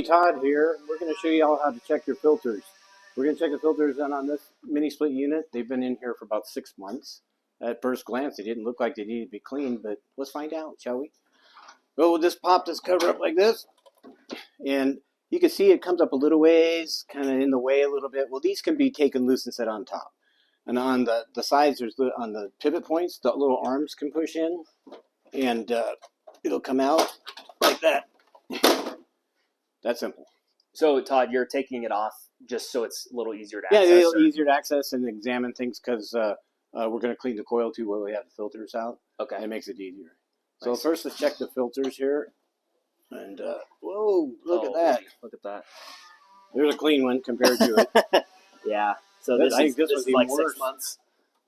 Todd here. We're going to show you all how to check your filters. We're going to check the filters on this mini split unit. They've been in here for about 6 months. At first glance, they didn't look like they needed to be cleaned, but let's find out, shall we? Well, we'll just pop this cover up like this, and you can see it comes up a little ways, kind of in the way a little bit. Well, these can be taken loose and set on top. And on the sides, on the pivot points, the little arms can push in, and it'll come out like that. That's simple. So, Todd, you're taking it off just so it's a little easier to access? Yeah, a little easier to access and examine things because we're going to clean the coil too while we have the filters out. Okay. And it makes it easier. Nice. So first, let's check the filters here. And, whoa, look at that. Look at that. There's a clean one compared to it. Yeah. So this is like worse. 6 months.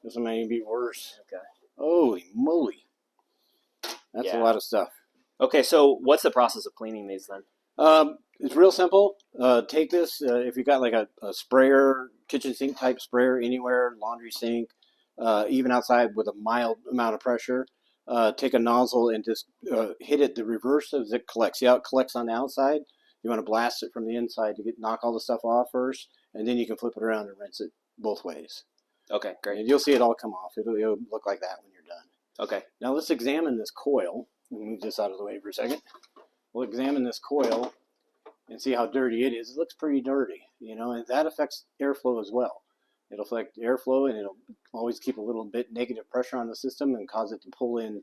This one may be worse. Okay. Holy moly. That's a lot of stuff. Okay, so what's the process of cleaning these then? It's real simple. Take this, if you got like a sprayer, kitchen sink type sprayer anywhere, laundry sink, even outside with a mild amount of pressure, take a nozzle and just hit it the reverse as it collects. See how it collects on the outside? You want to blast it from the inside to knock all the stuff off first, and then you can flip it around and rinse it both ways. Okay, great. And you'll see it all come off. It'll look like that when you're done. Okay. Now let's examine this coil. We'll move this out of the way for a second. We'll examine this coil and see how dirty it is. It looks pretty dirty, and that affects airflow as well. It'll affect airflow, and it'll always keep a little bit negative pressure on the system and cause it to pull in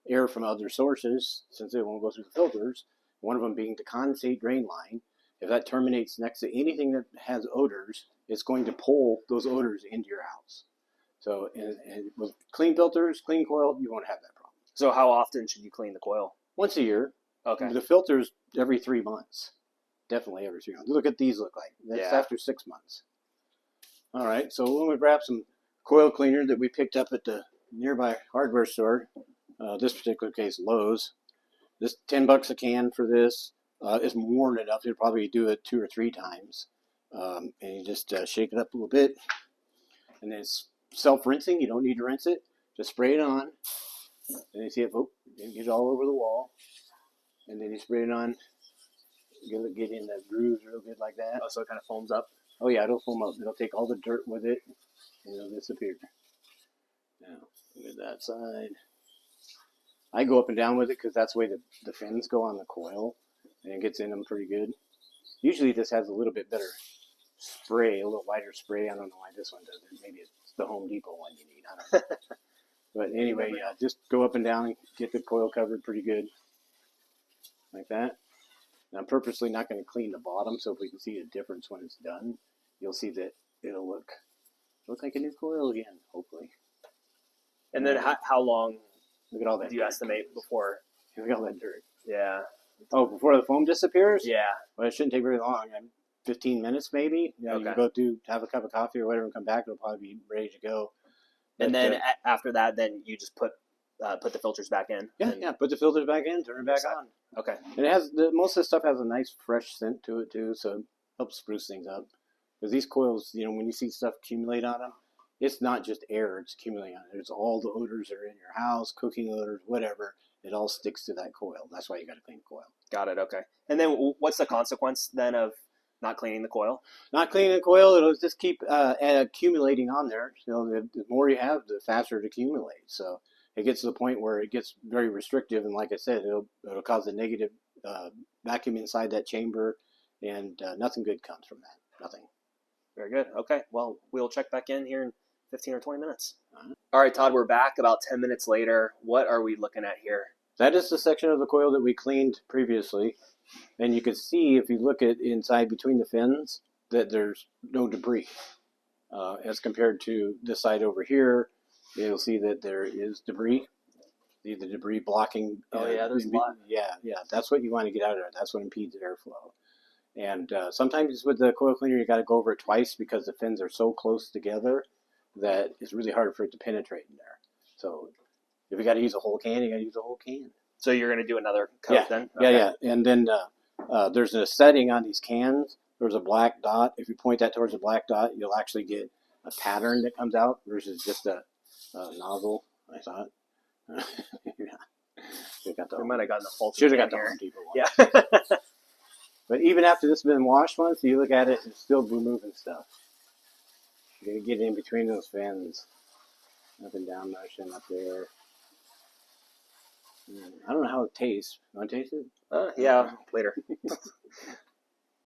air from other sources since it won't go through the filters, one of them being the condensate drain line. If that terminates next to anything that has odors, it's going to pull those odors into your house. So and with clean filters, clean coil, you won't have that problem. So how often should you clean the coil? Once a year. Okay. The filters every 3 months. Definitely every 3 months. Look at these look like. That's after 6 months. All right, so we're going to grab some coil cleaner that we picked up at the nearby hardware store. This particular case, Lowe's. This $10 a can for this is more than enough. You'll probably do it 2 or 3 times. And you just shake it up a little bit. And then it's self-rinsing. You don't need to rinse it. Just spray it on. And you see it, get all over the wall. And then you spray it on. Get in the grooves real good like that. Oh, so it kind of foams up? Oh, yeah, it'll foam up. It'll take all the dirt with it, and it'll disappear. Now, look at that side. I go up and down with it because that's the way the fins go on the coil, and it gets in them pretty good. Usually this has a little bit better spray, a little lighter spray. I don't know why this one does it. Maybe it's the Home Depot one you need. I don't know. But anyway, just go up and down and get the coil covered pretty good. Like that. And I'm purposely not going to clean the bottom, so if we can see the difference when it's done, you'll see that it'll look like a new coil again, hopefully. And then how long look at all that do you estimate before? Look at all that dirt. Yeah. Oh, before the foam disappears? Yeah. Well, it shouldn't take very long. 15 minutes maybe. You can go have a cup of coffee or whatever and come back. It'll probably be ready to go. And then after that, then you just put the filters back in. Yeah, put the filters back in, turn it back on. Okay. And it has most of the stuff has a nice fresh scent to it too, so it helps spruce things up. Because these coils, when you see stuff accumulate on them, it's not just air; it's accumulating on it. It's all the odors that are in your house, cooking odors, whatever. It all sticks to that coil. That's why you got to clean the coil. Got it. Okay. And then what's the consequence then of not cleaning the coil? Not cleaning the coil, it'll just keep accumulating on there. The more you have, the faster it accumulates. So it gets to the point where it gets very restrictive, and like I said, it'll cause a negative vacuum inside that chamber, and nothing good comes from that. Nothing. Very good. Okay. Well, we'll check back in here in 15 or 20 minutes. All right, Todd, we're back about 10 minutes later. What are we looking at here? That is the section of the coil that we cleaned previously. And you can see, if you look at inside between the fins, that there's no debris. As compared to this side over here, you'll see that there is debris. See the debris blocking. Oh, yeah, there's a lot. Yeah. That's what you want to get out of there. That's what impedes airflow. And sometimes with the coil cleaner, you got to go over it twice because the fins are so close together that it's really hard for it to penetrate in there. So if you got to use a whole can, you got to use a whole can. So you're going to do another coat then? Okay. Yeah. And then there's a setting on these cans. There's a black dot. If you point that towards the black dot, you'll actually get a pattern that comes out versus just a nozzle, I thought. We might have gotten the full. Should have got the Home Depot one. Yeah. But even after this has been washed once, you look at it, it's still removing stuff. You're going to get in between those fins. Up and down motion up there. I don't know how it tastes. You want to taste it? Yeah, later.